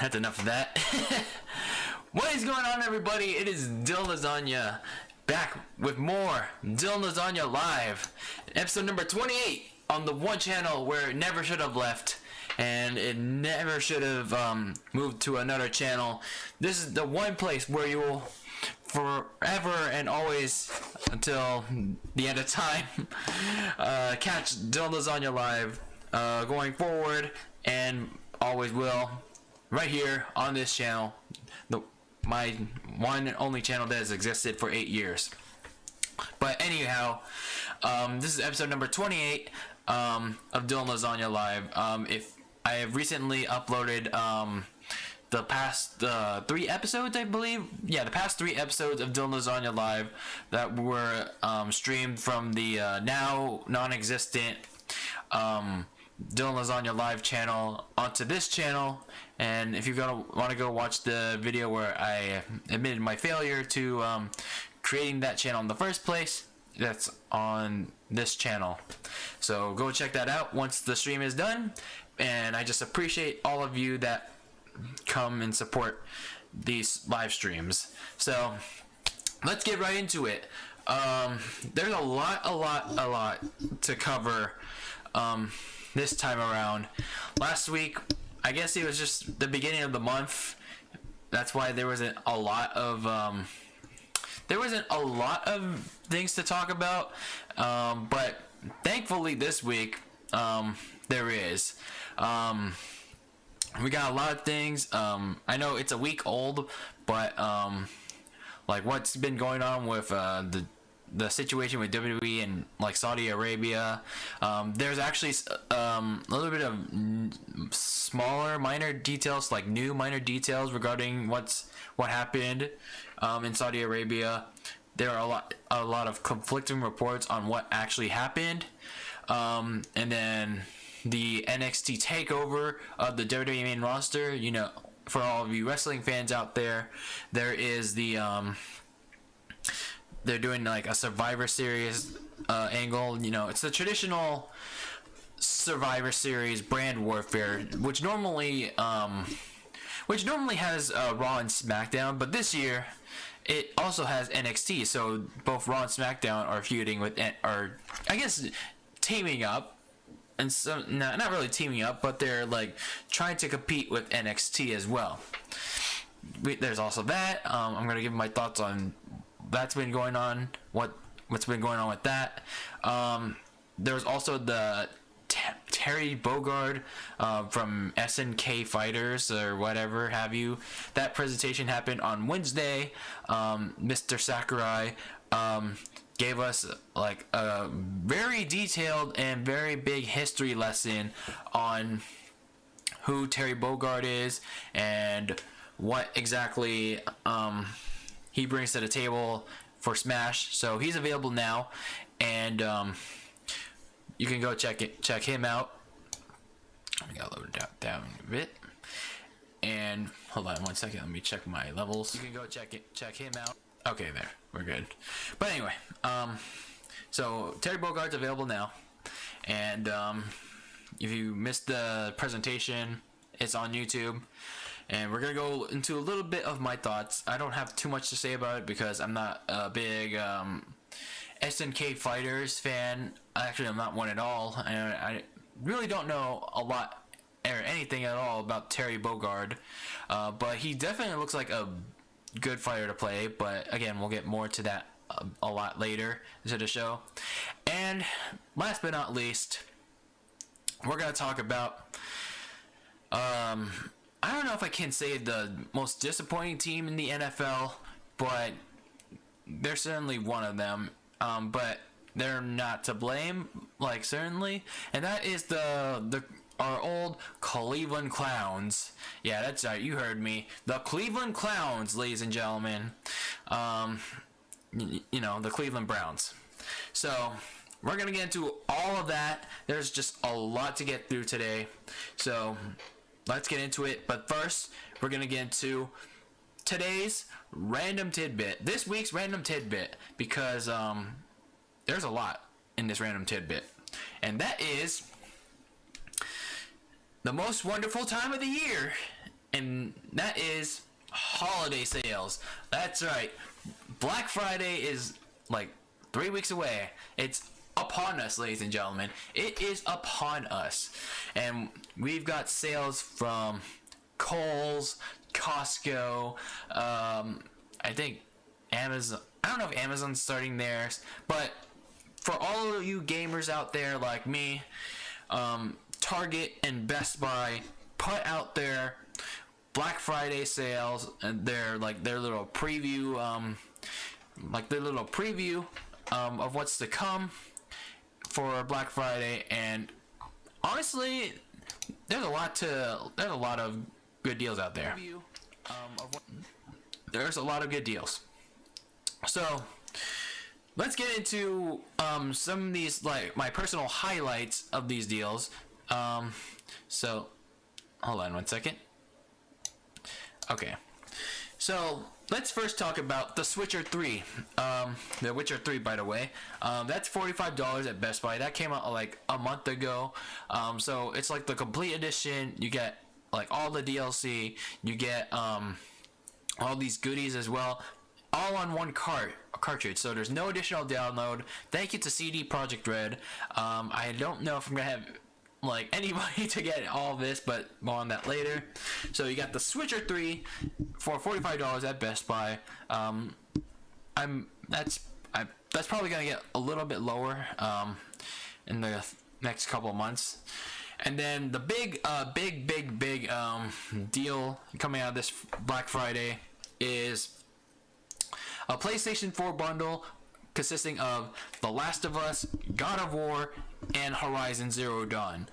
That's enough of that. What is going on, everybody? It is DylanLasagna back with more DylanLasagna Live, episode number 28 on the one channel where it never should have left, and it never should have moved to another channel. This is the one place where you will forever and always, until the end of time, catch DylanLasagna Live going forward, and always will, right here on this channel, my one and only channel that has existed for 8 years. But anyhow, this is episode number 28 of DylanLasagna Live. If I have recently uploaded the past 3 episodes, I believe. Yeah, the past 3 episodes of DylanLasagna Live that were streamed from the now non-existent DylanLasagna Live channel onto this channel. And if you want to go watch the video where I admitted my failure to creating that channel in the first place, that's on this channel. So go check that out once the stream is done. And I just appreciate all of you that come and support these live streams. So let's get right into it. There's a lot to cover this time around. Last week, I guess it was just the beginning of the month. That's why there wasn't a lot of things to talk about. But thankfully this week there is. We got a lot of things. I know it's a week old, but like what's been going on with the situation with WWE and like Saudi Arabia. There's actually a little bit of smaller minor details, like new minor details regarding what happened in Saudi Arabia. There are a lot of conflicting reports on what actually happened, and then the NXT Takeover of the WWE main roster. You know, for all of you wrestling fans out there, there is the they're doing like a Survivor Series angle. You know, it's the traditional Survivor Series brand warfare, which normally has Raw and SmackDown, but this year it also has NXT. So both Raw and SmackDown are feuding with, or I guess teaming up. And so, not really teaming up, but they're like trying to compete with NXT as well. There's also that. I'm gonna give my thoughts on that's been going on. What's been going on with that? There's also the Terry Bogard from SNK Fighters or whatever have you. That presentation happened on Wednesday. Mr. Sakurai gave us like a very detailed and very big history lesson on who Terry Bogard is and what exactly he brings to the table for Smash. So he's available now, and you can go check him out. I gotta load it down a bit. And hold on 1 second, let me check my levels. You can go check him out. Okay, there, we're good. But anyway, so Terry Bogard's available now, and if you missed the presentation, it's on YouTube, and we're gonna go into a little bit of my thoughts. I don't have too much to say about it because I'm not a big SNK Fighters fan. Actually, I'm not one at all, and I really don't know a lot or anything at all about Terry Bogard, but he definitely looks like a good fighter to play. But again, we'll get more to that a lot later into the show. And last but not least, we're gonna talk about I don't know if I can say the most disappointing team in the NFL, but they're certainly one of them. But they're not to blame, like, certainly, and that is our old Cleveland Clowns. Yeah, that's right, you heard me. The Cleveland Clowns, ladies and gentlemen. You know, the Cleveland Browns. So we're gonna get into all of that. There's just a lot to get through today, so let's get into it. But first, we're gonna get into today's random tidbit. This week's random tidbit, because there's a lot in this random tidbit, and that is the most wonderful time of the year and that is holiday sales. That's right. Black Friday is like 3 weeks away. It's upon us, ladies and gentlemen. It is upon us. And we've got sales from Kohl's, Costco, I think Amazon. I don't know if Amazon's starting theirs, but for all of you gamers out there like me, Target and Best Buy put out their Black Friday sales and their little preview, of what's to come for Black Friday. And honestly, there's a lot of good deals out there. There's a lot of good deals. So let's get into some of these, like my personal highlights of these deals. So hold on one second. Okay, so let's first talk about The Witcher 3. The Witcher 3, by the way, that's $45 at Best Buy. That came out like a month ago. So it's like the complete edition. You get like all the DLC. You get all these goodies as well, all on one cartridge. So there's no additional download. Thank you to CD Projekt Red. I don't know if I'm gonna have like anybody to get all this, but more on that later. So you got The Witcher 3 for $45 at Best Buy. That's probably gonna get a little bit lower in the next couple of months. And then the big deal coming out of this Black Friday is a PlayStation 4 bundle consisting of The Last of Us, God of War, and Horizon Zero Dawn.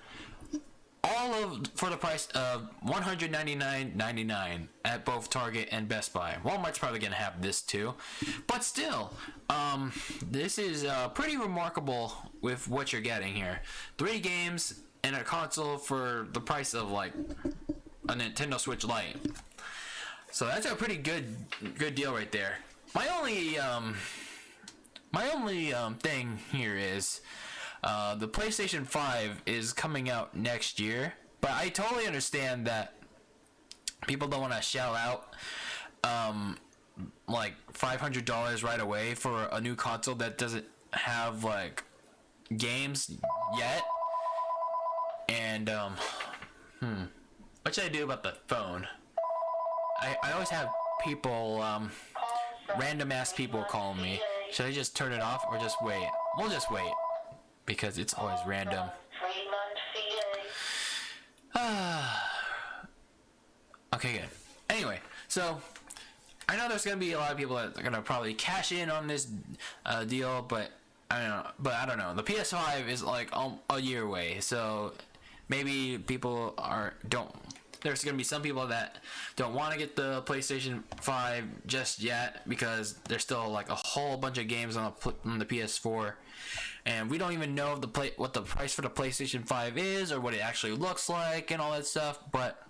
All for the price of $199.99 at both Target and Best Buy. Walmart's probably gonna have this too, but still, this is pretty remarkable with what you're getting here. 3 games and a console for the price of like a Nintendo Switch Lite. So that's a pretty good deal right there. My only thing here is the PlayStation 5 is coming out next year, but I totally understand that people don't want to shell out like $500 right away for a new console that doesn't have like games yet. And what should I do about the phone? I always have people, random ass people call me. Should I just turn it off or just wait? We'll just wait, because it's always random. Okay, good. Anyway, so I know there's gonna be a lot of people that are gonna probably cash in on this deal, but I don't know. The PS5 is like a year away, so maybe people there's gonna be some people that don't want to get the PlayStation 5 just yet because there's still like a whole bunch of games on the PS4, and we don't even know what the price for the PlayStation 5 is or what it actually looks like and all that stuff. But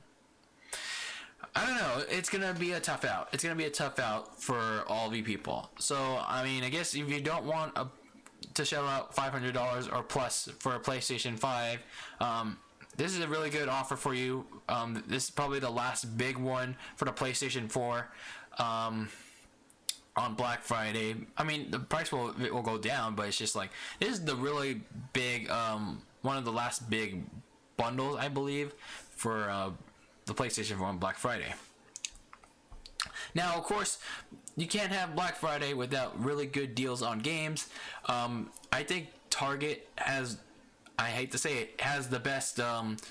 I don't know. It's gonna be a tough out. It's gonna be a tough out for all of you people. So I mean, I guess if you don't want to shell out $500 or plus for a PlayStation 5, this is a really good offer for you. This is probably the last big one for the PlayStation 4 on Black Friday. I mean, the price will go down, but it's just like, this is the really big, one of the last big bundles, I believe, for the PlayStation 4 on Black Friday. Now, of course, you can't have Black Friday without really good deals on games. I think Target has, I hate to say it, has the best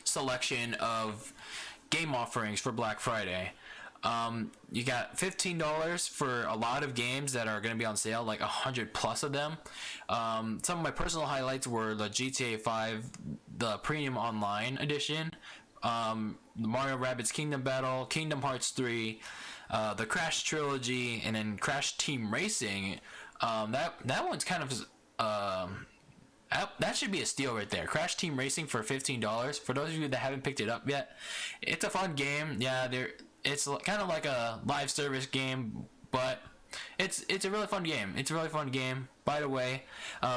selection of game offerings for Black Friday. You got $15 for a lot of games that are going to be on sale, like 100 plus of them. Some of my personal highlights were the GTA 5, the Premium Online Edition, the Mario Rabbids Kingdom Battle, Kingdom Hearts 3, the Crash Trilogy, and then Crash Team Racing. That one's kind of that should be a steal right there. Crash Team Racing for $15. For those of you that haven't picked it up yet, it's a fun game. Yeah, it's kind of like a live service game, but it's a really fun game. It's a really fun game. By the way,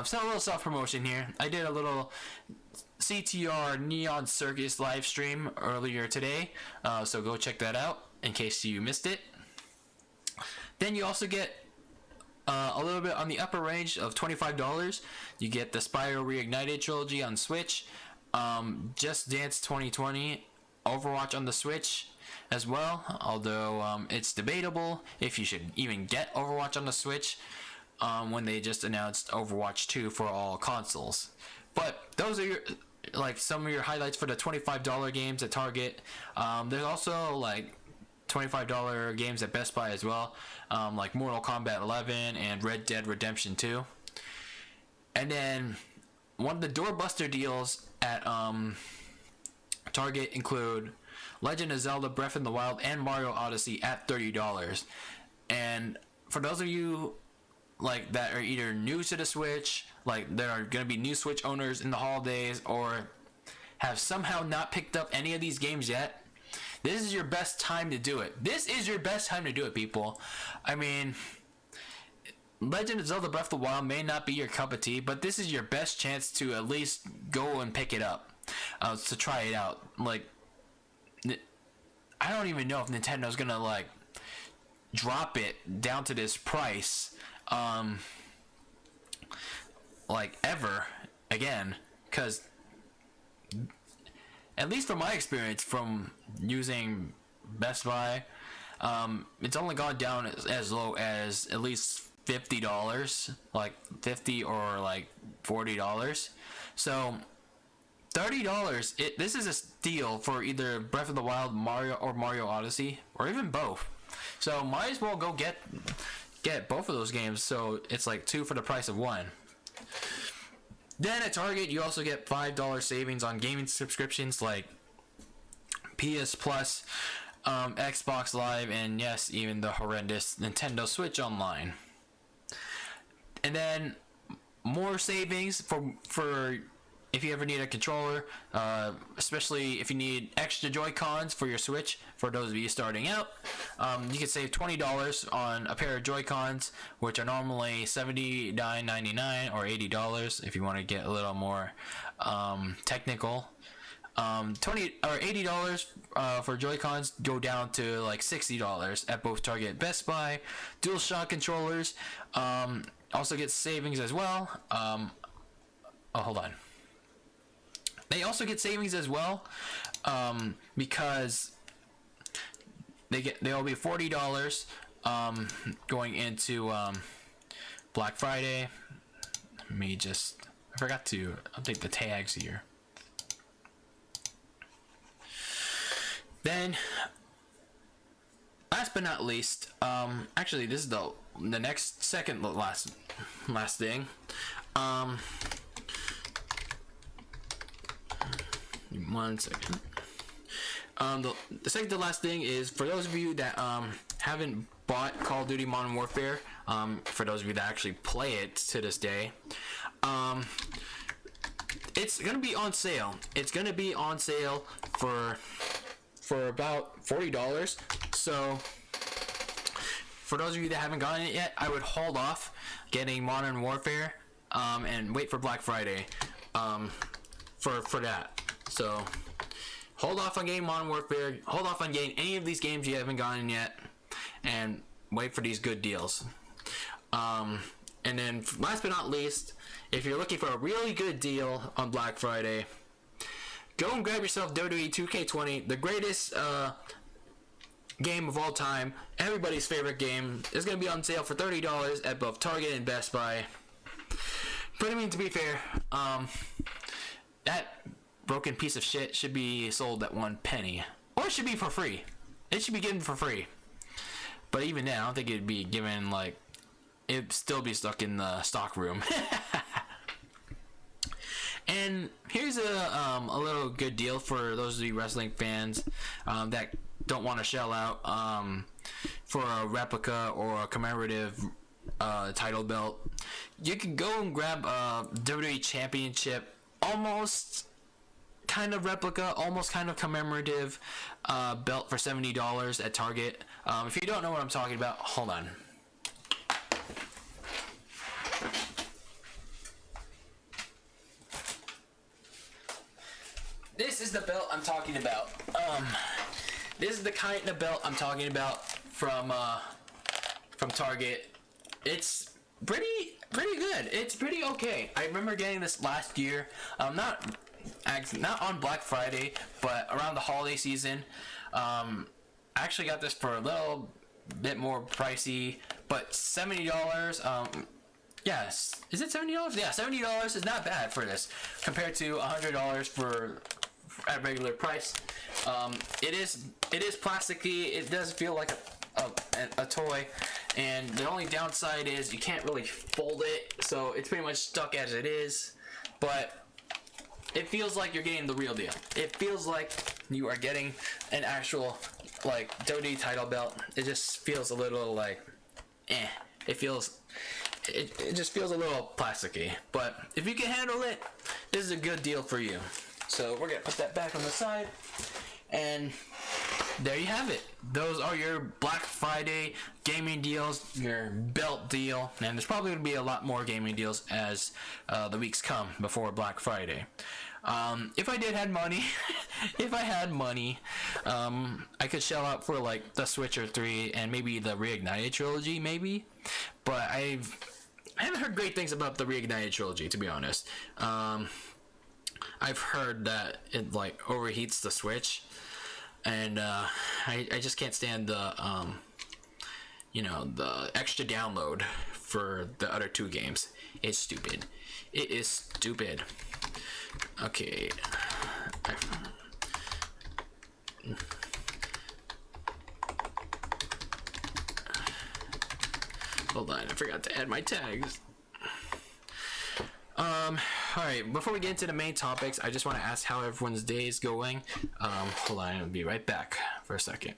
so a little self promotion here. I did a little CTR Neon Circus live stream earlier today, so go check that out in case you missed it. Then you also get a little bit on the upper range of $25. You get the Spyro Reignited trilogy on Switch, Just Dance 2020, Overwatch on the Switch as well, although it's debatable if you should even get Overwatch on the Switch when they just announced Overwatch 2 for all consoles. But those are your some of your highlights for the $25 games at Target. There's also like $25 games at Best Buy as well, like Mortal Kombat 11 and Red Dead Redemption 2. And then one of the doorbuster deals at Target include Legend of Zelda Breath of the Wild and Mario Odyssey at $30. And for those of you that are either new to the Switch, there are going to be new Switch owners in the holidays, or have somehow not picked up any of these games yet, this is your best time to do it. This is your best time to do it, people. I mean, Legend of Zelda Breath of the Wild may not be your cup of tea, but this is your best chance to at least go and pick it up, to try it out. I don't even know if Nintendo's gonna drop it down to this price ever again, because at least from my experience from using Best Buy, it's only gone down as low as at least $50, $50 or $40. So $30, this is a steal for either Breath of the Wild, Mario, or Mario Odyssey, or even both. So might as well go get both of those games, so it's two for the price of one. Then at Target, you also get $5 savings on gaming subscriptions like PS Plus, Xbox Live, and yes, even the horrendous Nintendo Switch Online. And then more savings for if you ever need a controller, especially if you need extra Joy-Cons for your Switch. For those of you starting out, you can save $20 on a pair of Joy-Cons, which are normally $79.99 or $80 if you want to get a little more technical. $20 or $80 for Joy-Cons go down to $60 at both Target and Best Buy. DualShock controllers also get savings as well. Hold on. They also get savings as well, because they'll be $40 going into Black Friday. I forgot to update the tags here. Then, last but not least, actually this is the next second last thing. One second. The second to last thing is for those of you that haven't bought Call of Duty Modern Warfare, for those of you that actually play it to this day, it's gonna be on sale. It's gonna be on sale for about $40. So for those of you that haven't gotten it yet, I would hold off getting Modern Warfare and wait for Black Friday for that. So hold off on getting Modern Warfare, hold off on getting any of these games you haven't gotten yet, and wait for these good deals. And then last but not least, if you're looking for a really good deal on Black Friday, go and grab yourself WWE 2K20, the greatest game of all time, everybody's favorite game. It's going to be on sale for $30 at both Target and Best Buy. But I mean, to be fair, that broken piece of shit should be sold at 1 penny, or it should be for free. It should be given for free. But even then, I don't think it'd be given it'd still be stuck in the stock room. And here's a little good deal for those of you wrestling fans that don't want to shell out for a replica or a commemorative title belt. You can go and grab a WWE Championship, almost kind of replica, almost kind of commemorative belt for $70 at Target. If you don't know what I'm talking about, hold on. this is the belt I'm talking about. This is the kind of belt I'm talking about from Target. It's pretty good. It's pretty okay. I remember getting this last year. Not on Black Friday, but around the holiday season. I actually got this for a little bit more pricey, but $70. Yes, is it $70? Yeah, $70 is not bad for this compared to $100 for at regular price. It is plasticky. It does feel like a toy, and the only downside is you can't really fold it, so it's pretty much stuck as it is. But it feels like you're getting the real deal. It feels like you are getting an actual like WWE title belt. It just feels a little like it just feels a little plasticky. But if you can handle it, this is a good deal for you. So we're gonna put that back on the side, and there you have it. Those are your Black Friday gaming deals, your belt deal, and there's probably going to be a lot more gaming deals as the weeks come before Black Friday. If I did have money, I could shell out for like the Switcher 3 and maybe the Reignited trilogy, maybe. But I haven't heard great things about the Reignited trilogy, to be honest. I've heard that it like overheats the Switch. And I just can't stand the the extra download for the other two games. It's stupid. It is stupid. Okay. Hold on, I forgot to add my tags. Alright, before we get into the main topics, I just want to ask how everyone's day is going. Hold on, I'll be right back for a second.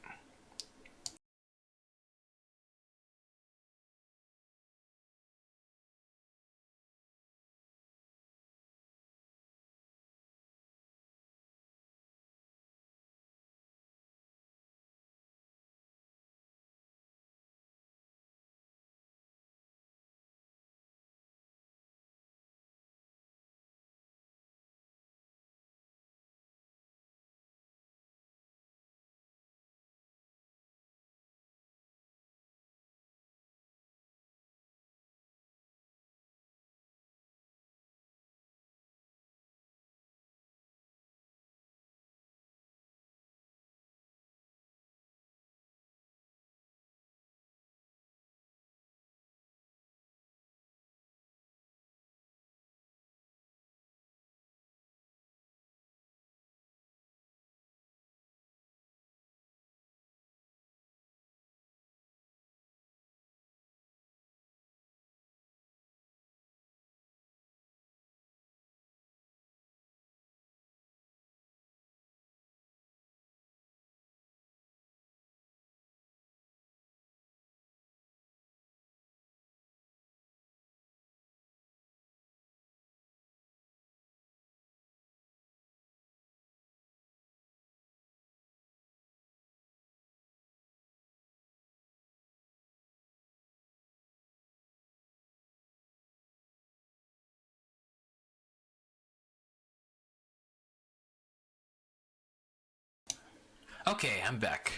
Okay, I'm back.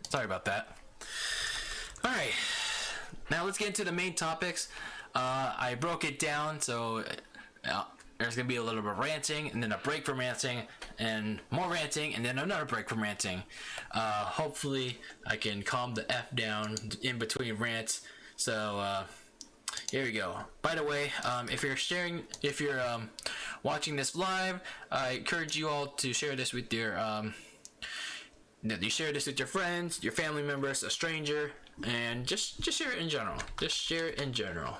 Sorry about that. Alright, now let's get into the main topics. I broke it down, so there's going to be a little bit of ranting, and then a break from ranting, and more ranting, and then another break from ranting. Hopefully, I can calm the F down in between rants. So, here we go. By the way, if you're watching this live, I encourage you all to share this with your friends, your family members, a stranger, and just share it in general. Just share it in general.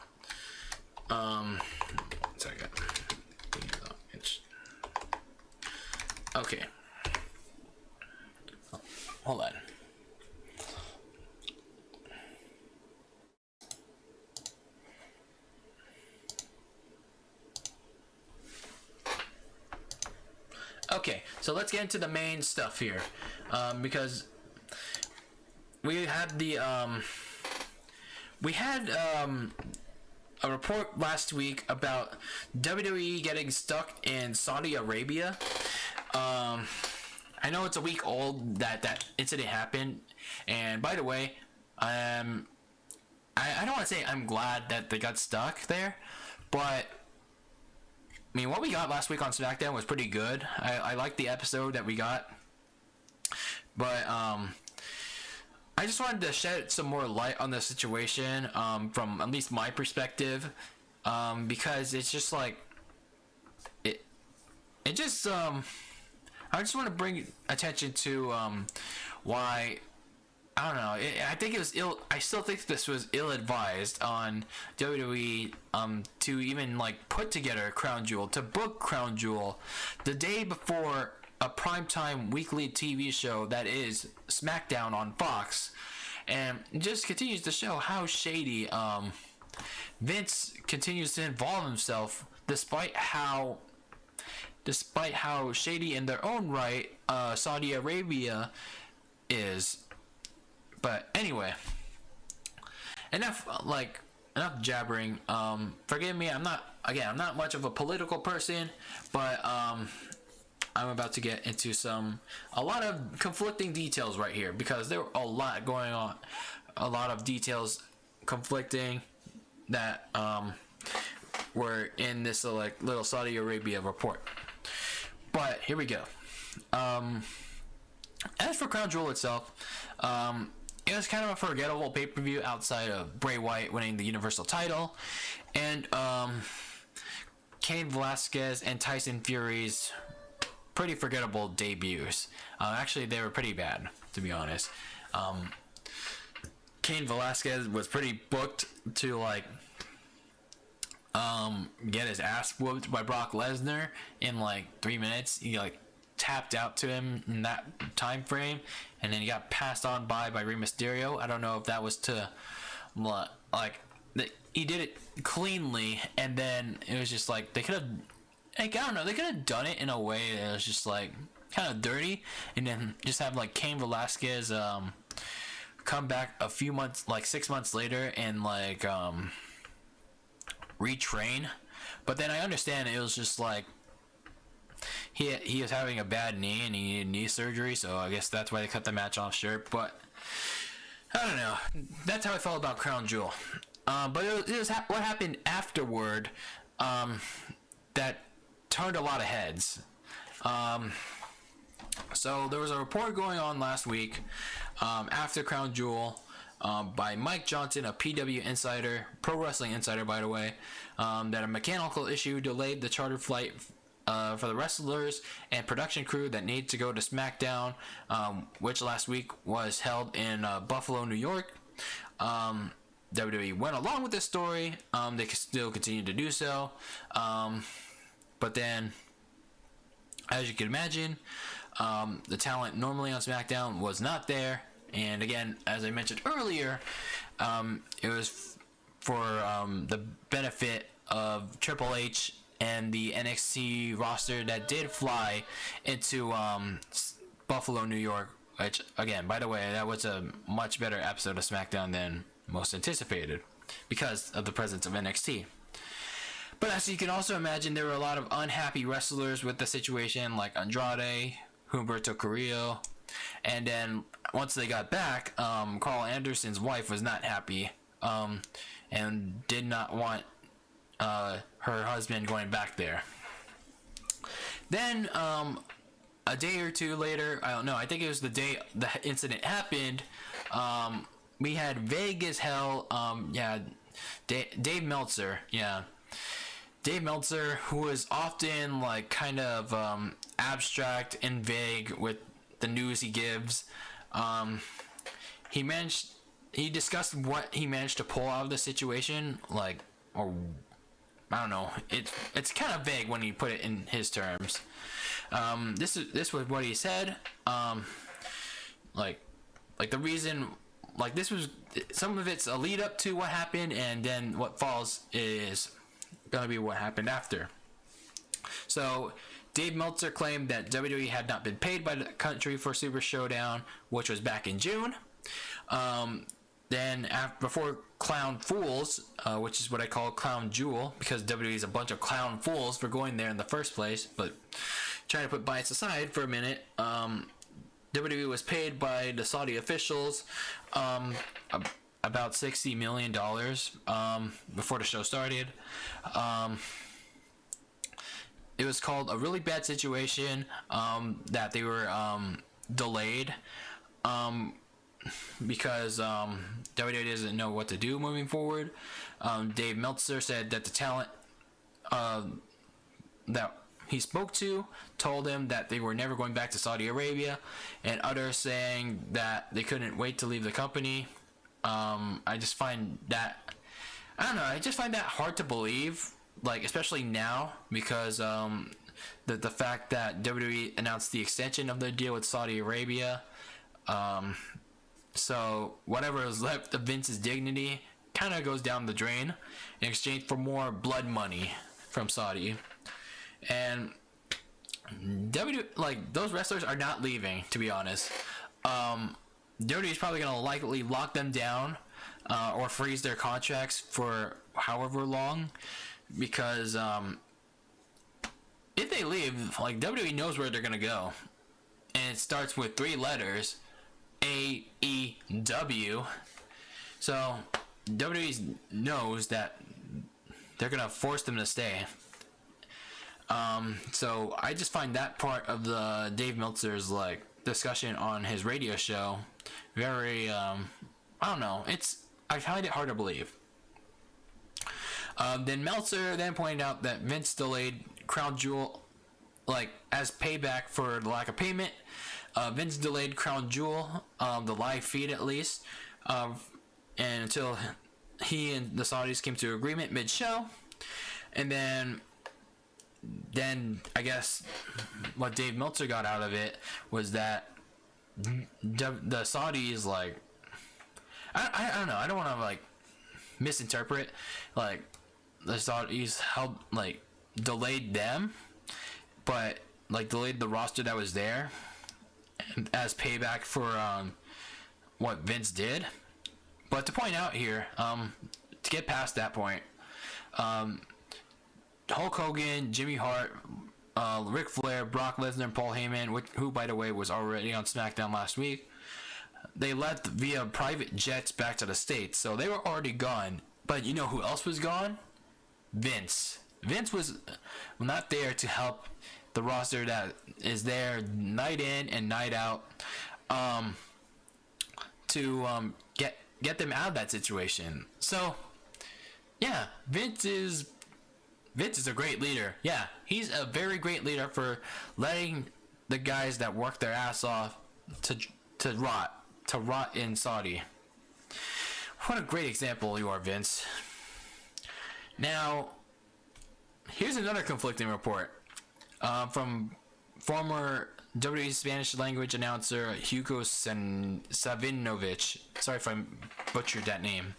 Second. Okay. Hold on. Okay, so let's get into the main stuff here, because we had a report last week about WWE getting stuck in Saudi Arabia. I know it's a week old that incident happened, and by the way, I don't want to say I'm glad that they got stuck there, but I mean, what we got last week on SmackDown was pretty good. I liked the episode that we got, but I just wanted to shed some more light on the situation from at least my perspective, because it's just like it just I just want to bring attention to why. I don't know. I think it was ill. I still think this was ill-advised on WWE to even like put together Crown Jewel, to book Crown Jewel the day before a primetime weekly TV show that is SmackDown on Fox, and it just continues to show how shady Vince continues to involve himself, despite how shady in their own right Saudi Arabia is. But anyway, enough jabbering. Forgive me, I'm not much of a political person, but I'm about to get into a lot of conflicting details right here, because there were a lot going on, a lot of details conflicting that were in this little Saudi Arabia report. But here we go. As for Crown Jewel itself, it was kind of a forgettable pay-per-view outside of Bray Wyatt winning the Universal title, and Cain Velasquez and Tyson Fury's pretty forgettable debuts. Actually, they were pretty bad, to be honest. Cain Velasquez was pretty booked to get his ass whooped by Brock Lesnar in 3 minutes. He tapped out to him in that time frame, and then he got passed on by Rey Mysterio. I don't know if that was to he did it cleanly, and then it was just they could have, I don't know, they could have done it in a way that was just kind of dirty, and then just have Cain Velasquez come back a few months, 6 months later, and retrain. But then I understand it was just he was having a bad knee and he needed knee surgery, so I guess that's why they cut the match off short. But I don't know. That's how I felt about Crown Jewel. But it was what happened afterward that turned a lot of heads. So there was a report going on last week after Crown Jewel by Mike Johnson, a PW Insider, Pro Wrestling Insider, by the way, that a mechanical issue delayed the charter flight for the wrestlers and production crew that need to go to SmackDown, which last week was held in Buffalo, New York. WWE went along with this story. They still continue to do so. But then, as you can imagine, the talent normally on SmackDown was not there. And again, as I mentioned earlier, it was for the benefit of Triple H and the NXT roster that did fly into Buffalo, New York, which, again, by the way, that was a much better episode of SmackDown than most anticipated because of the presence of NXT. But as you can also imagine, there were a lot of unhappy wrestlers with the situation, like Andrade, Humberto Carrillo, and then once they got back, Carl Anderson's wife was not happy and did not want her husband going back there. Then a day or two later, I don't know, I think it was the day the incident happened, we had vague as hell, Dave Meltzer, Dave Meltzer, who is often kind of abstract and vague with the news he gives, he discussed what he managed to pull out of the situation, or I don't know. It's kind of vague when you put it in his terms. This was what he said. The reason, this was, some of it's a lead up to what happened, and then what falls is gonna be what happened after. So Dave Meltzer claimed that WWE had not been paid by the country for Super Showdown, which was back in June. Then before Clown Fools, which is what I call Clown Jewel, because WWE is a bunch of clown fools for going there in the first place, but trying to put bias aside for a minute, WWE was paid by the Saudi officials about $60 million before the show started. It was called a really bad situation that they were delayed because WWE doesn't know what to do moving forward. Dave Meltzer said that the talent that he spoke to told him that they were never going back to Saudi Arabia, and others saying that they couldn't wait to leave the company. I just find that, I don't know, I just find that hard to believe, like, especially now, because the fact that WWE announced the extension of their deal with Saudi Arabia, so whatever is left of Vince's dignity kind of goes down the drain in exchange for more blood money from Saudi. And those wrestlers are not leaving, to be honest. WWE is probably going to likely lock them down or freeze their contracts for however long, because if they leave, like, WWE knows where they're going to go, and it starts with 3 letters, AEW. So WWE knows that they're going to force them to stay. So I just find that part of the Dave Meltzer's, like, discussion on his radio show very, I don't know, I find it hard to believe. Then Meltzer then pointed out that Vince delayed Crown Jewel, like, as payback for the lack of payment. Vince delayed Crown Jewel, the live feed at least, and until he and the Saudis came to agreement mid-show. And then I guess what Dave Meltzer got out of it was that the Saudis, like, I don't know, I don't want to, like, misinterpret, like, the Saudis helped, like, delayed them, but, like, delayed the roster that was there as payback for what Vince did. But to point out here, to get past that point, Hulk Hogan, Jimmy Hart, Ric Flair, Brock Lesnar, and Paul Heyman, who, by the way, was already on SmackDown last week, they left via private jets back to the States, so they were already gone. But you know who else was gone? Vince. Vince was not there to help the roster that is there night in and night out, to get them out of that situation. So, yeah, Vince is a great leader. Yeah, he's a very great leader for letting the guys that work their ass off to rot in Saudi. What a great example you are, Vince. Now, here's another conflicting report from former WWE Spanish language announcer Hugo Savinovich. Sorry if I butchered that name.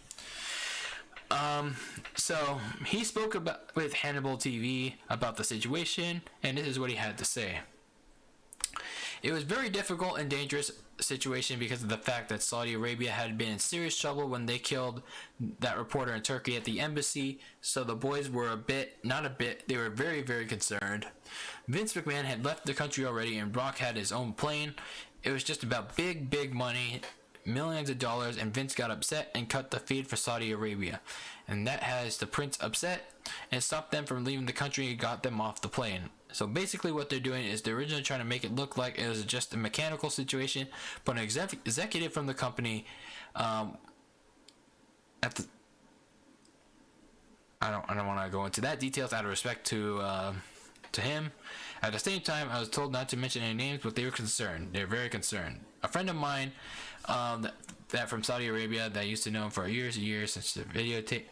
So he spoke with Hannibal TV about the situation, and this is what he had to say. It was very difficult and dangerous situation because of the fact that Saudi Arabia had been in serious trouble when they killed that reporter in Turkey at the embassy, so the boys were they were very, very concerned. Vince McMahon had left the country already, and Brock had his own plane. It was just about big money, millions of dollars, and Vince got upset and cut the feed for Saudi Arabia, and that has the prince upset and stopped them from leaving the country and got them off the plane. So basically what they're doing is they're originally trying to make it look like it was just a mechanical situation, but an executive from the company I don't want to go into that details out of respect to him. At the same time, I was told not to mention any names, but they were concerned. They're very concerned. A friend of mine that from Saudi Arabia that I used to know him for years and years since the videotape.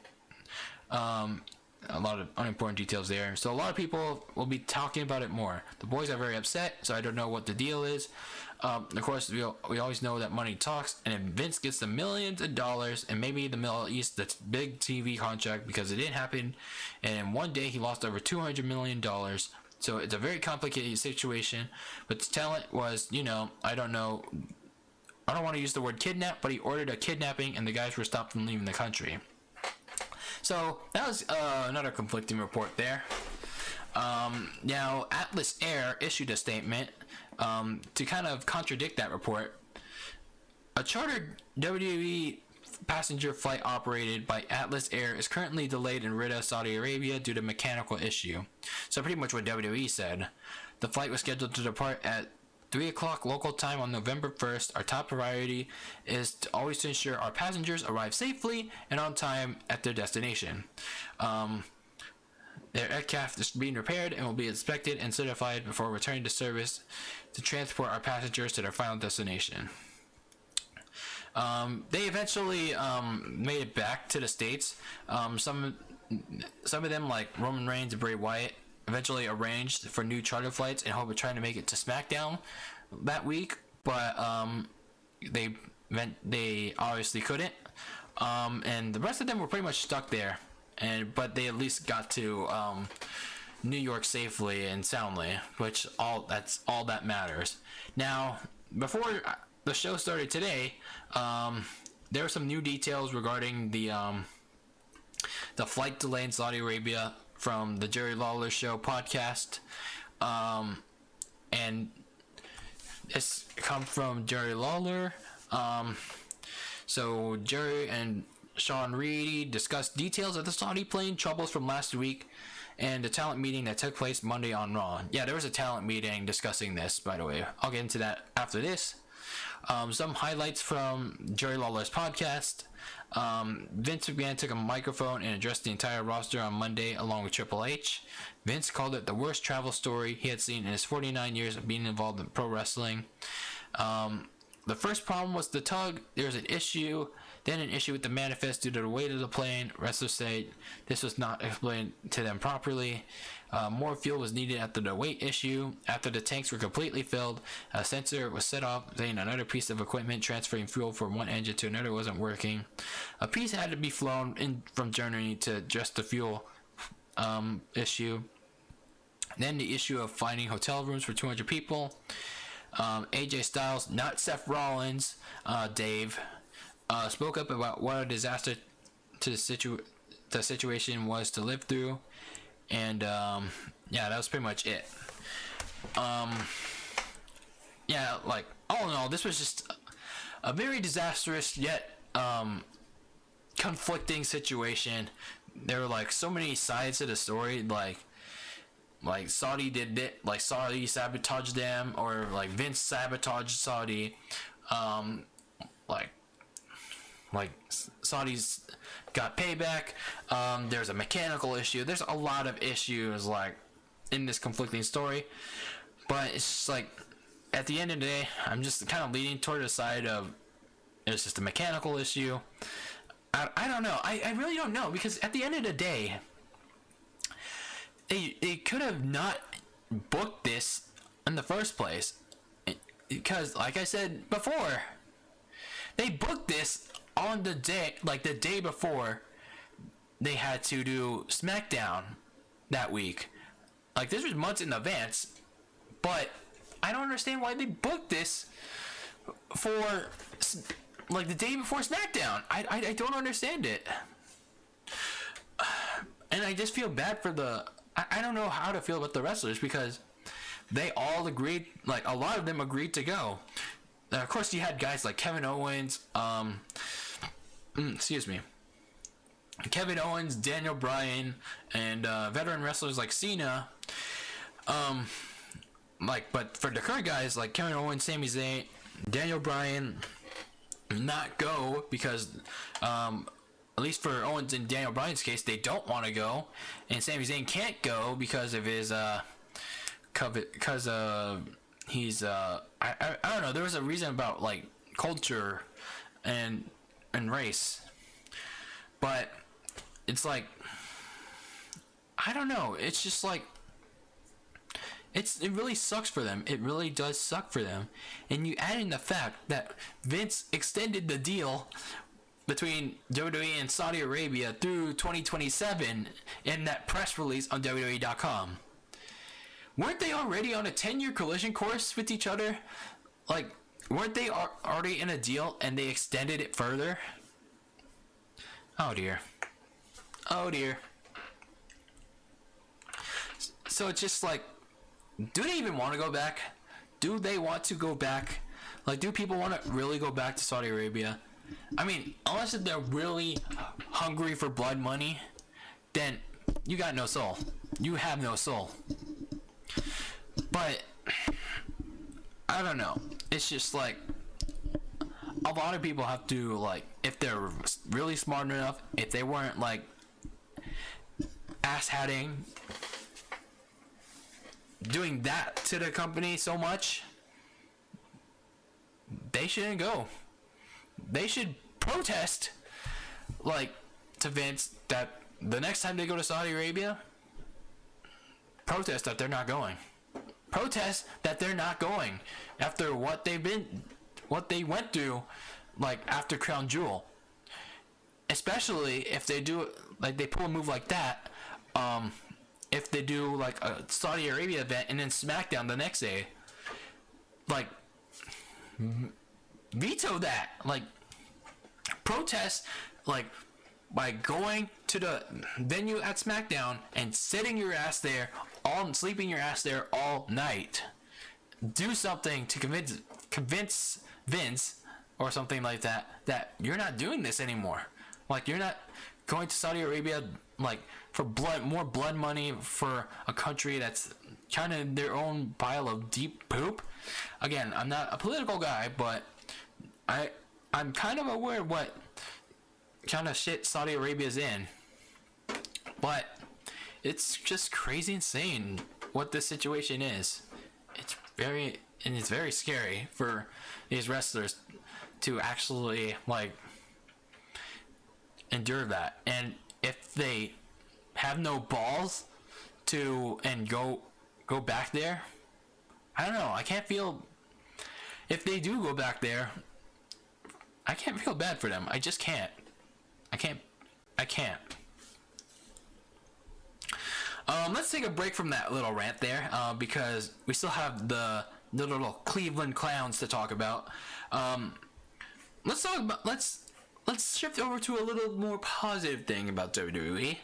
A lot of unimportant details there. So a lot of people will be talking about it more. The boys are very upset, so I don't know what the deal is. Of course, we always know that money talks, and if Vince gets the millions of dollars, and maybe the Middle East, that's big TV contract, because it didn't happen, and in one day he lost over $200 million. So it's a very complicated situation, but the talent was, I don't know, I don't want to use the word kidnap, but he ordered a kidnapping, and the guys were stopped from leaving the country. So that was another conflicting report there. Now, Atlas Air issued a statement to kind of contradict that report. A chartered WWE passenger flight operated by Atlas Air is currently delayed in Riyadh, Saudi Arabia due to mechanical issue. So pretty much what WWE said. The flight was scheduled to depart at 3 o'clock local time on November 1st. Our top priority is to always to ensure our passengers arrive safely and on time at their destination. Their aircraft is being repaired and will be inspected and certified before returning to service to transport our passengers to their final destination. They eventually made it back to the States. Some of them, like Roman Reigns and Bray Wyatt, eventually arranged for new charter flights in hope of trying to make it to SmackDown that week, but they obviously couldn't. And the rest of them were pretty much stuck there. But they at least got to New York safely and soundly, which that's all that matters. Now, before the show started today, there were some new details regarding the flight delay in Saudi Arabia from the Jerry Lawler Show podcast, and this comes from Jerry Lawler. So Jerry and Sean Reedy discussed details of the Saudi plane troubles from last week and the talent meeting that took place Monday on Raw. Yeah, there was a talent meeting discussing this, by the way. I'll get into that after this. Some highlights from Jerry Lawler's podcast. Vince McMahon took a microphone and addressed the entire roster on Monday along with Triple H. Vince called it the worst travel story he had seen in his 49 years of being involved in pro wrestling. The first problem was the tug. There was an issue, then an issue with the manifest due to the weight of the plane. Wrestlers say this was not explained to them properly. More fuel was needed after the weight issue. After the tanks were completely filled, a sensor was set off, saying another piece of equipment transferring fuel from one engine to another wasn't working. A piece had to be flown in from Germany to address the fuel issue. Then the issue of finding hotel rooms for 200 people. AJ Styles, not Seth Rollins, Dave, spoke up about what a disaster to the situation was to live through, and yeah, that was pretty much it. Yeah, like all in all, this was just a very disastrous yet conflicting situation. There were like so many sides to the story, like Saudi did it, like Saudi sabotaged them, or like Vince sabotaged Saudi. Like Saudi's got payback. There's a mechanical issue. There's a lot of issues like in this conflicting story, but it's just like at the end of the day, I'm just kind of leaning toward the side of it's just a mechanical issue. I don't know. I really don't know, because at the end of the day, they could have not booked this in the first place, because like I said before, they booked this on the day, like the day before they had to do SmackDown that week. Like this was months in advance, but I don't understand why they booked this for like the day before SmackDown. I don't understand it, and I just feel bad for the. I don't know how to feel about the wrestlers, because they all agreed, like a lot of them agreed to go. Of course, you had guys like Kevin Owens, Kevin Owens, Daniel Bryan, and veteran wrestlers like Cena. But for the current guys like Kevin Owens, Sami Zayn, Daniel Bryan, not go because at least for Owens and Daniel Bryan's case, they don't want to go, and Sami Zayn can't go because of his he's I don't know. There was a reason about like culture and race, but it's like I don't know. It's just like it really sucks for them. It really does suck for them. And you add in the fact that Vince extended the deal between WWE and Saudi Arabia through 2027 in that press release on WWE.com. Weren't they already on a 10-year collision course with each other? Like, weren't they already in a deal and they extended it further? Oh dear. Oh dear. So it's just like, do they even want to go back? Do they want to go back? Like, do people want to really go back to Saudi Arabia? I mean, unless they're really hungry for blood money, then you got no soul. You have no soul. But I don't know. It's just like, a lot of people have to, like, if they're really smart enough, if they weren't like ass-hatting, doing that to the company so much, they shouldn't go. They should protest, like, to Vince, that the next time they go to Saudi Arabia, protest that they're not going. Protest that they're not going after what they went through, like, after Crown Jewel. Especially if they do, like, they pull a move like that, if they do, like, a Saudi Arabia event and then SmackDown the next day, like, veto that. Like, protest, like, by going to the venue at SmackDown and sitting your ass there, sleeping your ass there all night. Do something to convince Vince or something like that you're not doing this anymore. Like, you're not going to Saudi Arabia, like, for more blood money for a country that's kind of their own pile of deep poop. Again, I'm not a political guy, but I'm kind of aware what kind of shit Saudi Arabia's in. But it's just crazy insane what this situation is. It's very scary for these wrestlers to actually, like, endure that. And if they have no balls to go back there, I don't know. I can't feel, if they do go back there, I can't feel bad for them. I just can't. I can't. Let's take a break from that little rant there, because we still have the little Cleveland Clowns to talk about. Let's shift over to a little more positive thing about WWE.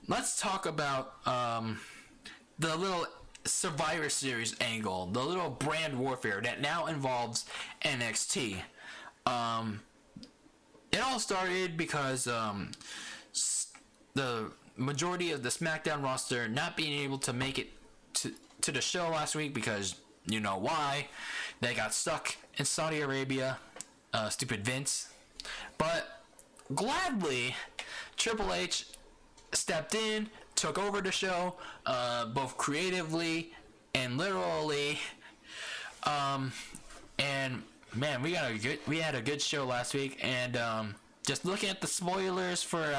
Let's talk about the little Survivor Series angle, the little brand warfare that now involves NXT. It all started because the majority of the SmackDown roster not being able to make it to the show last week because you know why. They got stuck in Saudi Arabia. Stupid Vince. But gladly, Triple H stepped in, took over the show, both creatively and literally. And man, we had a good show last week. And just looking at the spoilers for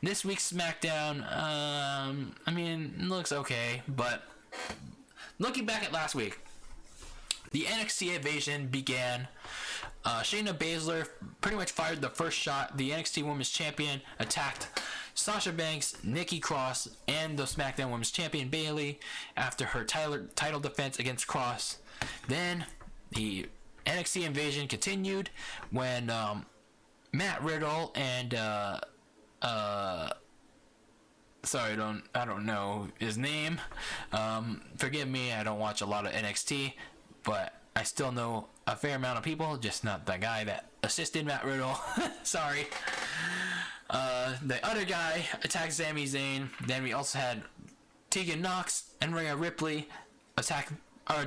this week's SmackDown, I mean, it looks okay. But looking back at last week, the NXT invasion began. Shayna Baszler pretty much fired the first shot. The NXT Women's Champion attacked Sasha Banks, Nikki Cross, and the SmackDown Women's Champion Bayley after her title defense against Cross. Then the NXT invasion continued when Matt Riddle and sorry, I don't know his name. Forgive me, I don't watch a lot of NXT, but I still know a fair amount of people, just not the guy that assisted Matt Riddle. Sorry. The other guy attacked Sami Zayn. Then we also had Tegan Nox and Rhea Ripley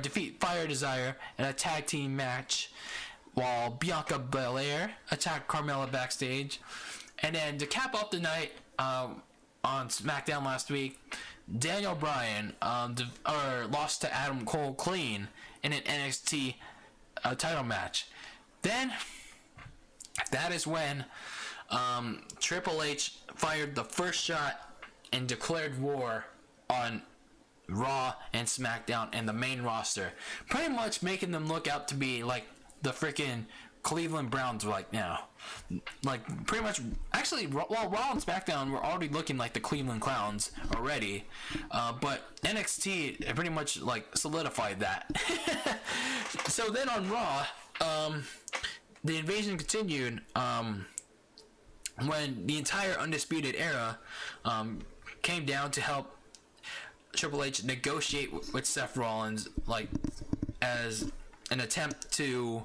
defeat Fire Desire in a tag team match, while Bianca Belair attacked Carmella backstage. And then to cap off the night on SmackDown last week, Daniel Bryan lost to Adam Cole clean in an NXT title match. Then that is when Triple H fired the first shot and declared war on Raw and SmackDown and the main roster, pretty much making them look out to be like the freaking Cleveland Browns right now. Like, pretty much, actually, Raw and SmackDown were already looking like the Cleveland Clowns already, but NXT pretty much, like, solidified that. So then on Raw, the invasion continued, when the entire Undisputed Era came down to help Triple H negotiate with Seth Rollins, like, as an attempt to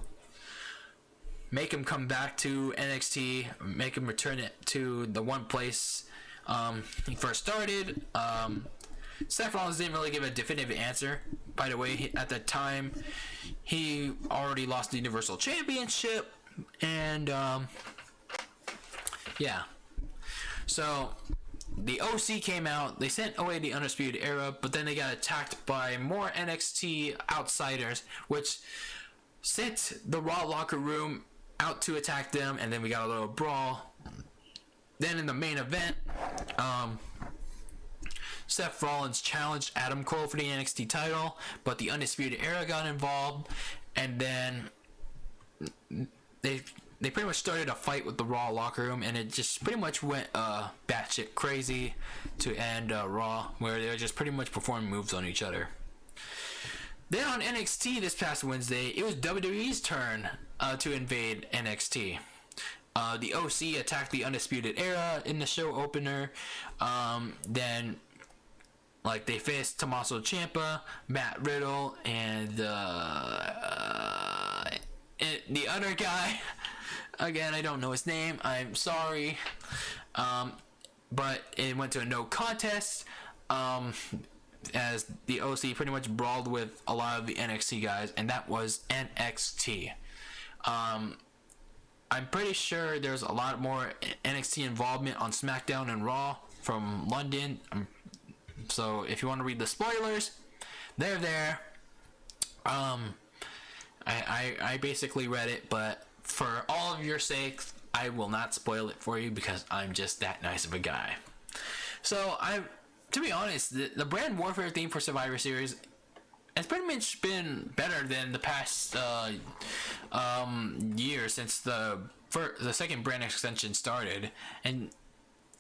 make him come back to NXT, make him return it to the one place he first started. Seth Rollins didn't really give a definitive answer. By the way, at that time, he already lost the Universal Championship, and yeah. So the OC came out, they sent away the Undisputed Era, but then they got attacked by more NXT outsiders, which sent the Raw locker room out to attack them, and then we got a little brawl. Then in the main event, Seth Rollins challenged Adam Cole for the NXT title, but the Undisputed Era got involved, and then they pretty much started a fight with the Raw locker room, and it just pretty much went batshit crazy to end Raw, where they were just pretty much performing moves on each other. Then on NXT this past Wednesday, it was WWE's turn to invade NXT. The OC attacked the Undisputed Era in the show opener. Then, like, they faced Tommaso Ciampa, Matt Riddle, and the other guy. Again, I don't know his name. I'm sorry. But it went to a no contest. As the OC pretty much brawled with a lot of the NXT guys, and that was NXT. I'm pretty sure there's a lot more NXT involvement on SmackDown and Raw from London. So if you want to read the spoilers, they're there. I basically read it, but for all of your sakes, I will not spoil it for you because I'm just that nice of a guy. So to be honest, the brand warfare theme for Survivor Series has pretty much been better than the past year since the second brand extension started, and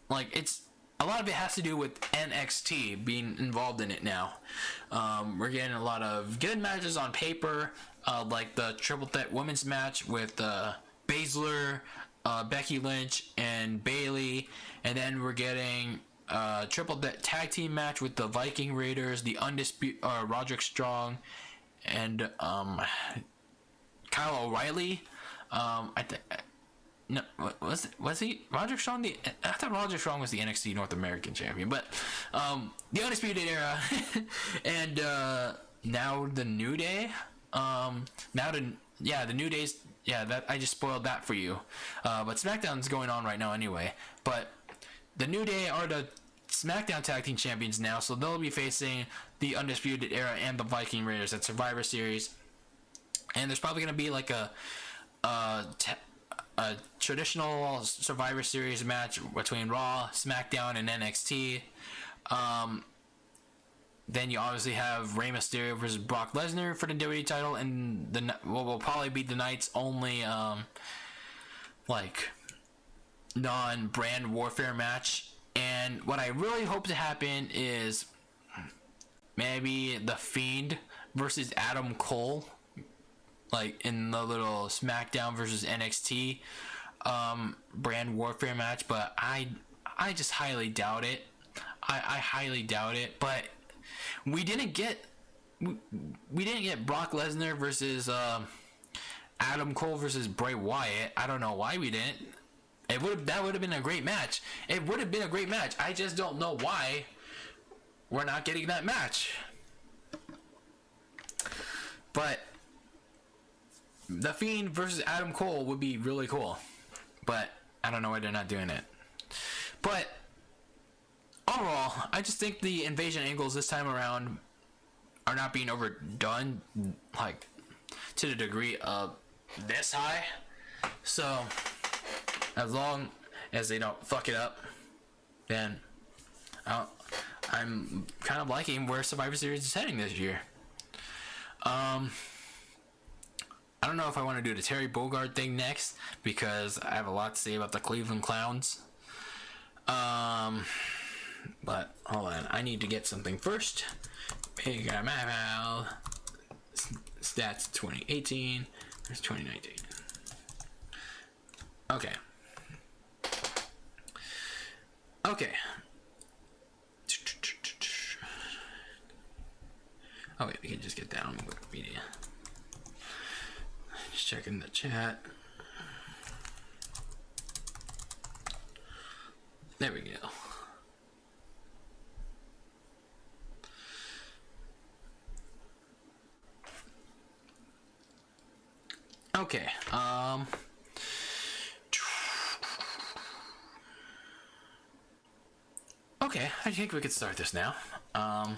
like it's a lot of it has to do with NXT being involved in it now. We're getting a lot of good matches on paper, like the Triple Threat Women's match with Baszler, Becky Lynch, and Bayley, and then we're getting Triple Threat Tag Team match with the Viking Raiders, the Undisputed Roderick Strong, and Kyle O'Reilly. No, was he Roderick Strong? I thought Roderick Strong was the NXT North American champion, but the Undisputed Era, and now the New Day. The New Day's. Yeah, that I just spoiled that for you. But SmackDown's going on right now anyway. But the New Day are the SmackDown Tag Team Champions now, so they'll be facing the Undisputed Era and the Viking Raiders at Survivor Series. And there's probably going to be like a traditional Survivor Series match between Raw, SmackDown, and NXT. Then you obviously have Rey Mysterio versus Brock Lesnar for the WWE title, and what will probably be the night's only non-brand warfare match. And what I really hope to happen is maybe The Fiend versus Adam Cole, like in the little SmackDown versus NXT brand warfare match. But I just highly doubt it. I highly doubt it. But we didn't get Brock Lesnar versus Adam Cole versus Bray Wyatt. I don't know why we didn't. That would have been a great match. It would have been a great match. I just don't know why we're not getting that match. But The Fiend versus Adam Cole would be really cool. But I don't know why they're not doing it. But overall, I just think the invasion angles this time around are not being overdone, like, to the degree of this high. So, as long as they don't fuck it up, then I'm kind of liking where Survivor Series is heading this year. I don't know if I want to do the Terry Bogard thing next, because I have a lot to say about the Cleveland Clowns. But hold on, I need to get something first. Big mouth. Stats 2018. There's 2019. Okay. Oh wait, we can just get down with media. Just checking the chat. There we go. Okay. Okay, I think we could start this now. I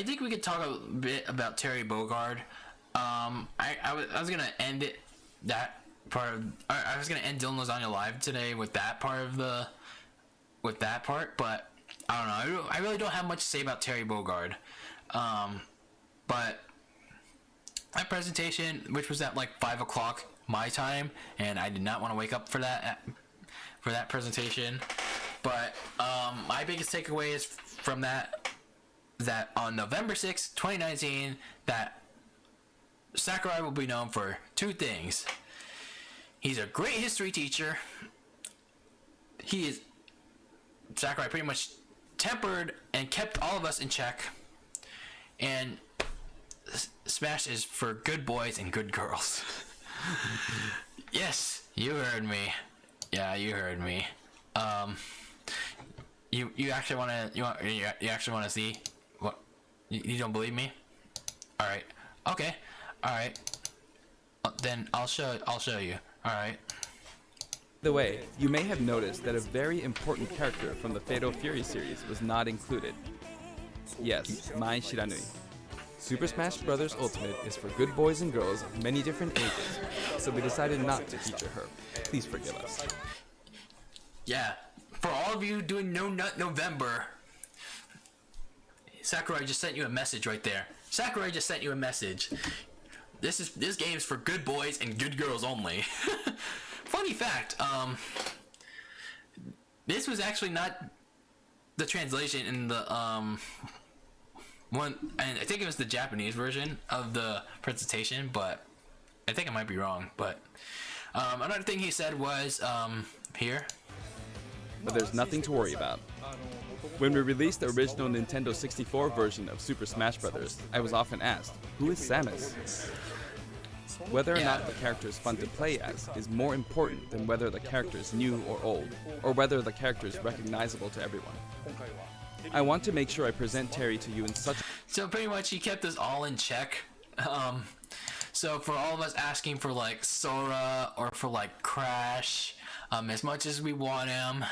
think we could talk a bit about Terry Bogard. I was gonna end it that part of. I was gonna end DylanLasagna live today with that part, but I don't know. I really don't have much to say about Terry Bogard. But my presentation, which was at like 5 o'clock my time, and I did not want to wake up for that presentation. But my biggest takeaway is from that on November 6th, 2019, that Sakurai will be known for two things. He's a great history teacher. Sakurai pretty much tempered and kept all of us in check. And Smash is for good boys and good girls. Yes, you heard me. Yeah, you heard me. You actually want to see what? You don't believe me? All right. Okay. All right. Then I'll show you. All right. By the way, you may have noticed that a very important character from the Fatal Fury series was not included. Yes, Mai Shiranui. Super Smash Bros. Ultimate is for good boys and girls of many different ages, so we decided not to feature her. Please forgive us. Yeah, for all of you doing No Nut November, Sakurai just sent you a message right there. Sakurai just sent you a message. This game's for good boys and good girls only. Funny fact, this was actually not the translation in the one, and I think it was the Japanese version of the presentation, but I think I might be wrong. But another thing he said was here. But there's nothing to worry about. When we released the original Nintendo 64 version of Super Smash Bros., I was often asked, who is Samus? Whether or not the character is fun to play as is more important than whether the character is new or old, or whether the character is recognizable to everyone. I want to make sure I present Terry to you in such. So pretty much he kept us all in check. So for all of us asking for like Sora or for like Crash, as much as we want him,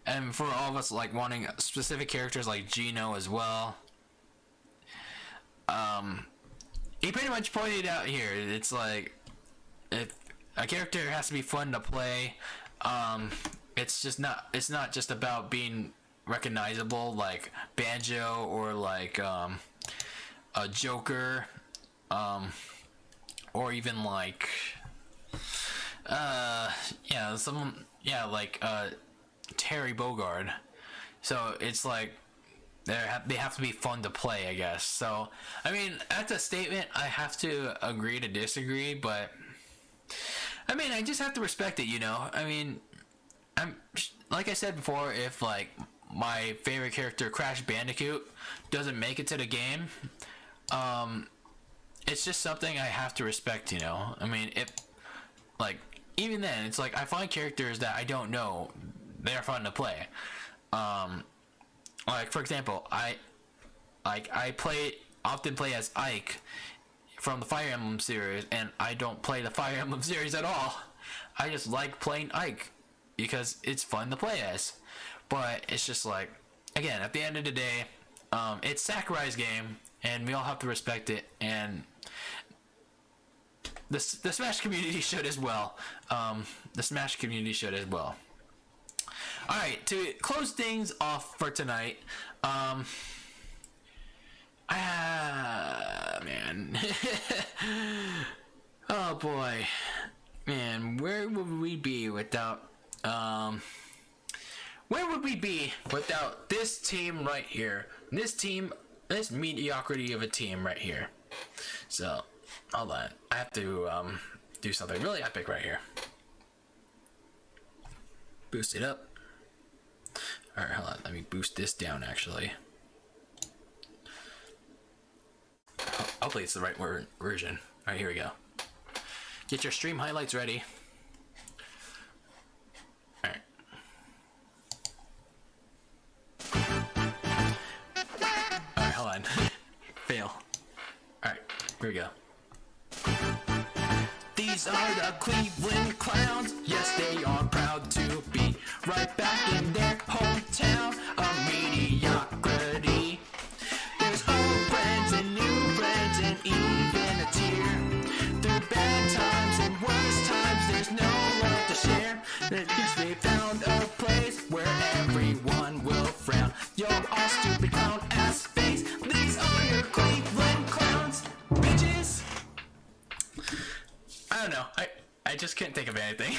and for all of us like wanting specific characters like Gino as well, he pretty much pointed out here, it's like if a character has to be fun to play, it's not just about being recognizable like Banjo or like a Joker, or even like Terry Bogard. So it's like they have to be fun to play, I guess. So I mean, that's a statement I have to agree to disagree, but I mean, I just have to respect it, you know. I mean, I'm like I said before, if like my favorite character Crash Bandicoot doesn't make it to the game, it's just something I have to respect, you know. I mean, if like even then, it's like I find characters that I don't know, they're fun to play. Like for example, I often play as Ike from the Fire Emblem series, and I don't play the Fire Emblem series at all. I just like playing Ike because it's fun to play as. But it's just like, again, at the end of the day, it's Sakurai's game, and we all have to respect it, and the Smash community should as well. The Smash community should as well. Alright, to close things off for tonight, man. Oh boy. Man, where would we be without this team right here? This mediocrity of a team right here. So, hold on. I have to do something really epic right here. Boost it up. Alright, hold on. Let me boost this down, actually. Hopefully it's the right version. Alright, here we go. Get your stream highlights ready. Alright. Alright, hold on. Fail. Alright, here we go. These are the Cleveland Clowns. Yes, they are proud to be right back in their hometown of mediocrity. There's old friends and new friends and even a tear. Through bad times and worse times, there's no love to share. At least they found a place where everyone will frown. You're all stupid clown ass face. These are your Cleveland Clowns, bitches. I don't know. I just couldn't think of anything.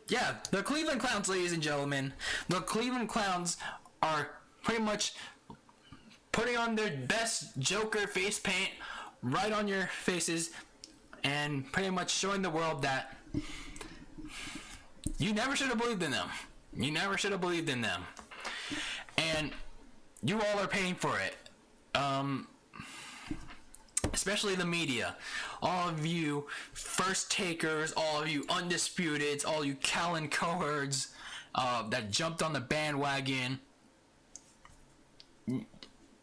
Yeah, the Cleveland Clowns, ladies and gentlemen. The Cleveland Clowns are pretty much putting on their best Joker face paint right on your faces and pretty much showing the world that you never should have believed in them. You never should have believed in them. And you all are paying for it. Especially the media. All of you first takers, all of you undisputeds, all you Callan cohorts that jumped on the bandwagon.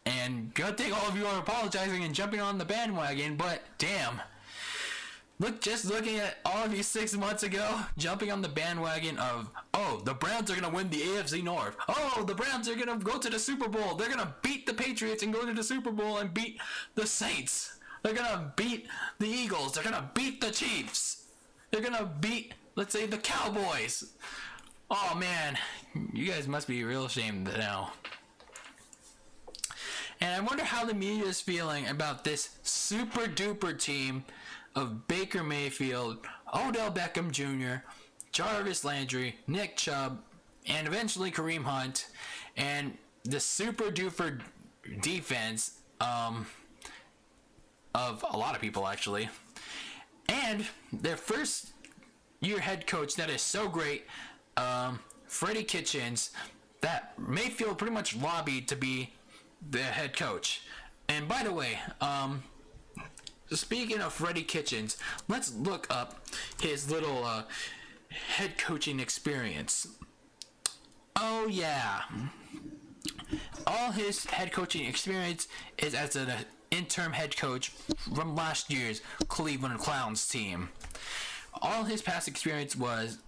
And good thing all of you are apologizing and jumping on the bandwagon, but damn. Just looking at all of you 6 months ago, jumping on the bandwagon of, oh, the Browns are going to win the AFC North. Oh, the Browns are going to go to the Super Bowl. They're going to beat the Patriots and go to the Super Bowl and beat the Saints. They're going to beat the Eagles. They're going to beat the Chiefs. They're going to beat, let's say, the Cowboys. Oh, man. You guys must be real ashamed now. And I wonder how the media is feeling about this super duper team of Baker Mayfield, Odell Beckham Jr., Jarvis Landry, Nick Chubb, and eventually Kareem Hunt, and the super duper defense of a lot of people, actually. And their first year head coach that is so great, Freddie Kitchens, that Mayfield pretty much lobbied to be the head coach. And by the way, speaking of Freddie Kitchens, let's look up his little head coaching experience. Oh yeah. All his head coaching experience is as an interim head coach from last year's Cleveland Clowns team. All his past experience was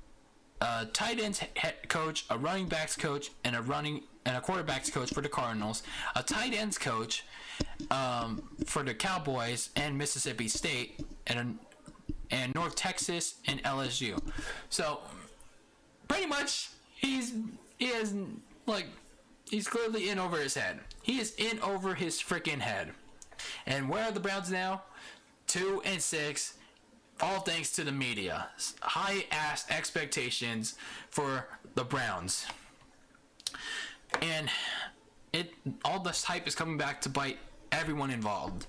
a tight ends head coach, a running backs coach, and a quarterbacks coach for the Cardinals, a tight ends coach for the Cowboys and Mississippi State, and North Texas and LSU. So pretty much he's clearly in over his head. He is in over his freaking head. And where are the Browns now? 2-6. All thanks to the media. High ass expectations for the Browns. And all this hype is coming back to bite everyone involved.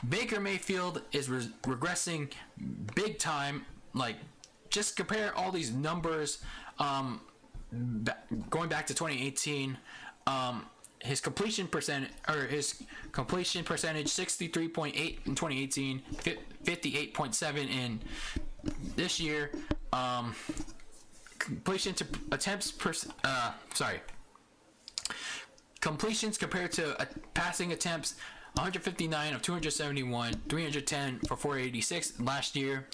Baker Mayfield is regressing big time. Like, just compare all these numbers going back to 2018. His completion percentage 63.8 in 2018, 58.7 in this year. Completions compared to passing attempts, 159 of 271, 310 for 486 last year.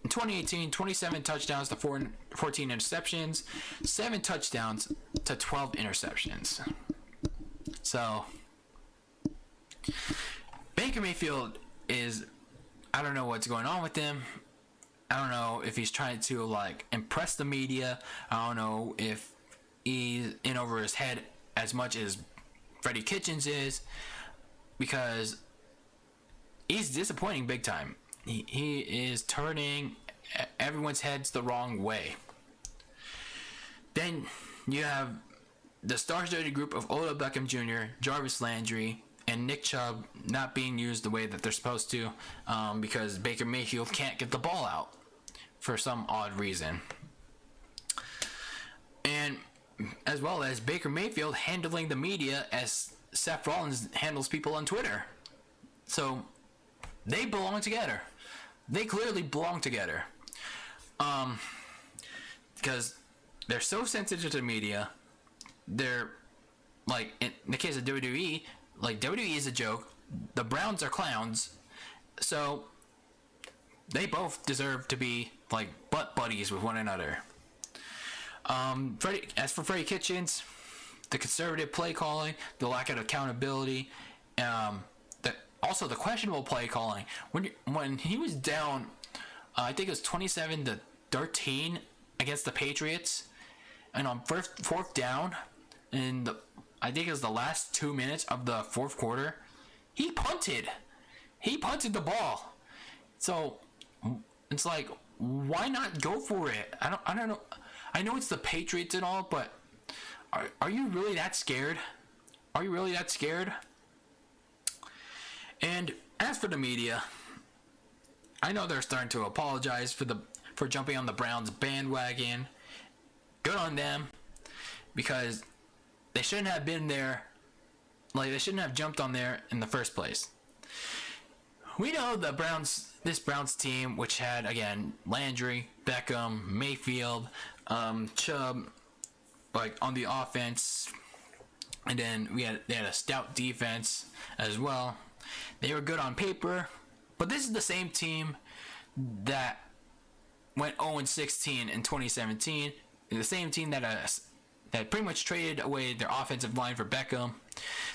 In 2018, 27 touchdowns to 14 interceptions, 7 touchdowns to 12 interceptions. So, Baker Mayfield is, I don't know what's going on with him. I don't know if he's trying to, impress the media. I don't know if he's in over his head as much as Freddie Kitchens is, because he's disappointing big time. He is turning everyone's heads the wrong way. Then you have the star-studded group of Odell Beckham Jr., Jarvis Landry, and Nick Chubb not being used the way that they're supposed to, because Baker Mayfield can't get the ball out. for some odd reason. And as well as Baker Mayfield handling the media as Seth Rollins handles people on Twitter. So they belong together. They clearly belong together. Because they're so sensitive to the media. They're like, in the case of WWE, like WWE is a joke. The Browns are clowns. So they both deserve to be like butt buddies with one another. As for Freddie Kitchens, the conservative play calling, the lack of accountability, also the questionable play calling. When he was down, I think it was 27-13 against the Patriots, and on fourth down, I think it was the last 2 minutes of the fourth quarter, he punted. He punted the ball. So it's like, why not go for it? I don't know. I know it's the Patriots and all, but are you really that scared? Are you really that scared? And as for the media, I know they're starting to apologize for jumping on the Browns bandwagon. Good on them, because they shouldn't have been there. Like, they shouldn't have jumped on there in the first place. We know this Browns team, which had, again, Landry, Beckham, Mayfield, Chubb, like, on the offense, and then they had a stout defense as well. They were good on paper, but this is the same team that went 0-16 in 2017. The same team that pretty much traded away their offensive line for Beckham.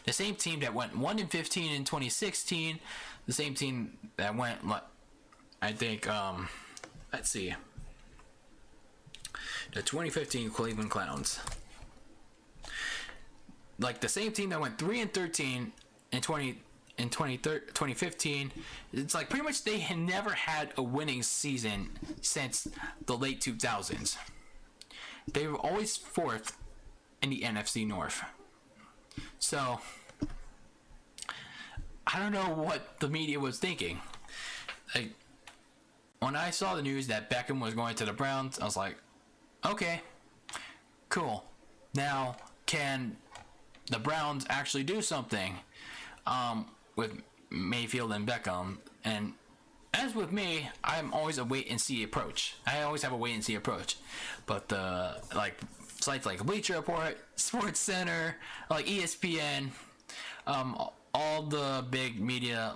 The same team that went 1-15 in 2016. The same team that went, I think, let's see, the 2015 Cleveland Clowns. Like, the same team that went 3-13 in 2015. It's like pretty much they had never had a winning season since the late 2000s. They were always fourth in the NFC North. So I don't know what the media was thinking. Like, when I saw the news that Beckham was going to the Browns, I was like, okay, cool. Now, can the Browns actually do something with Mayfield and Beckham? And as with me, I'm always a wait and see approach. I always have a wait and see approach. But sites like Bleacher Report, Sports Center, like ESPN, all the big media,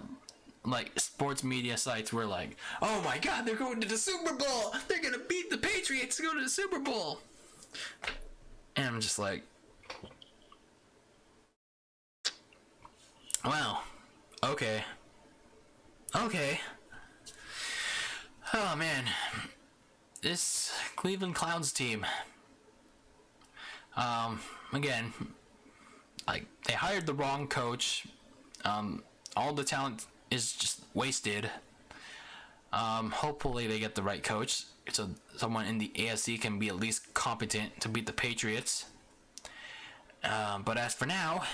like sports media sites were like, oh my God, they're going to the Super Bowl. They're going to beat the Patriots to go to the Super Bowl. And I'm just like, wow, okay. Oh man, this Cleveland Clowns team, again, like, they hired the wrong coach. All the talent is just wasted. Hopefully they get the right coach, so someone in the AFC can be at least competent to beat the Patriots. But as for now,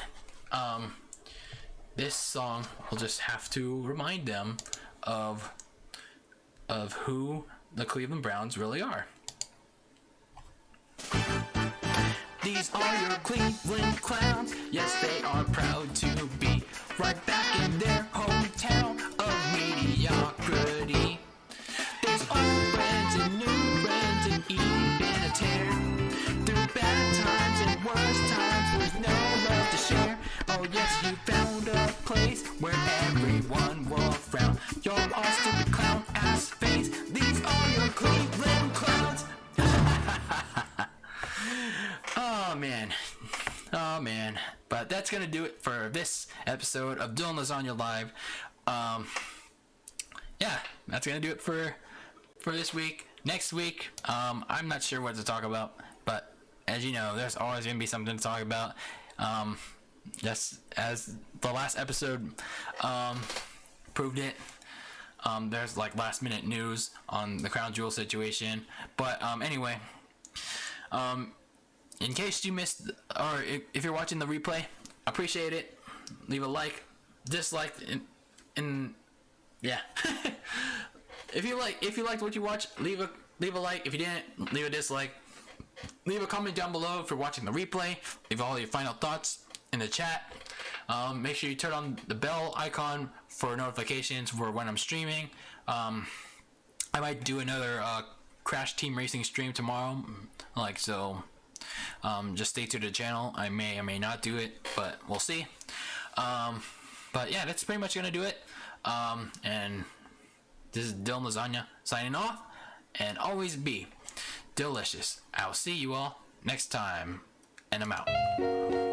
this song will just have to remind them of who the Cleveland Browns really are. These are your Cleveland Clowns. Yes, they are proud to be right back in their hometown of mediocrity. There's old friends and new friends and even a tear. Through bad times and worse times with no love to share. Oh yes, you found a place where everyone will frown. You're all stupid clown ass face. These are your Cleveland Clowns. Oh man. But that's gonna do it for this episode of DylanLasagna Live. Yeah, that's gonna do it for this week. Next week, I'm not sure what to talk about, but as you know, there's always gonna be something to talk about. Just as the last episode proved it. There's like last minute news on the Crown Jewel situation, but anyway, in case you missed, or if you're watching the replay, appreciate it. Leave a like, dislike, and yeah. If you liked what you watched, leave leave a like. If you didn't, leave a dislike. Leave a comment down below if you're watching the replay. Leave all your final thoughts in the chat. Make sure you turn on the bell icon for notifications for when I'm streaming. I might do another Crash Team Racing stream tomorrow. Just stay tuned to the channel. I may or may not do it, but we'll see. But yeah, that's pretty much gonna do it. And this is DylanLasagna signing off, and always be delicious. I'll see you all next time, and I'm out.